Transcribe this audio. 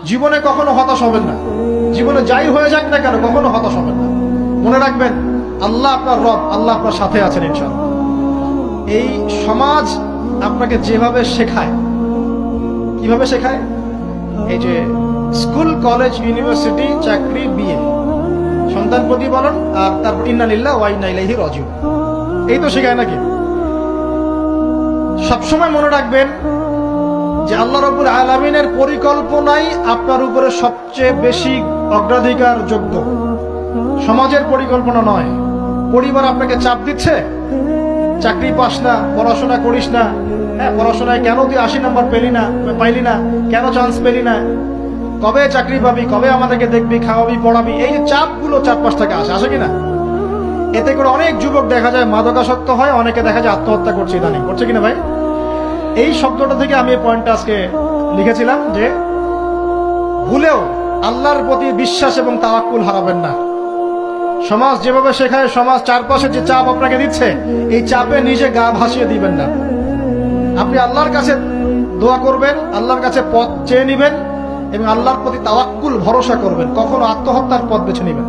জীবনে কখনো হতাশ হবেন না। জীবনে যাই হয়ে যাক না কেন কখনো হতাশ হবেন না। মনে রাখবেন আল্লাহ আপনার রব, আল্লাহ আপনার সাথে আছেন ইনশাআল্লাহ। এই সমাজ আপনাকে যেভাবে শেখায়, কিভাবে শেখায়, এই যে স্কুল, কলেজ, ইউনিভার্সিটি, চাকরি, বিয়ে, সন্তান প্রতিপালন, আর তারপর ইন্না লিল্লাহি ওয়া ইন্না ইলাইহি রাজিউন, এই তো শেখায় নাকি? সবসময় মনে রাখবেন যে আল্লাহ রাব্বুল আলামিনের পরিকল্পনাই আপনার উপরে সবচেয়ে বেশি অগ্রাধিকার যোগ্য, সমাজের পরিকল্পনা নয়। পরিবার আপনাকে চাপ দিচ্ছে, চাকরি পাস না, পড়াশোনা করিস না, হ্যাঁ পড়াশোনায় কেন তুই 80 নম্বর পাইলি না, কেন চান্স পেলি না, কবে চাকরি পাবি, কবে আমাদেরকে দেখবি, খাওয়াবি, পড়াবি, এই যে চাপগুলো চারপাশ থেকে আসে কিনা, এতে করে অনেক যুবক দেখা যায় মাদকাসক্ত হয়, অনেকে দেখা যায় আত্মহত্যা করছে, ইদানিং করছে কিনা ভাই? এই শব্দটা থেকে আমি এই পয়েন্টটা আজকে লিখেছিলাম যে ভুলেও আল্লাহর প্রতি বিশ্বাস এবং তাওয়াক্কুল হারাবেন না। সমাজ যেভাবে শেখায়, সমাজ চারপাশে যে চাপ আপনাকে দিচ্ছে, এই চাপে নিজে গা ভাসিয়ে দিবেন না। আপনি আল্লাহর কাছে দোয়া করবেন, আল্লাহর কাছে পথ চেয়ে নিবেন এবং আল্লাহর প্রতি তাওয়াক্কুল ভরসা করবেন। কখনো আত্মহত্যার পথ বেছে নিবেন।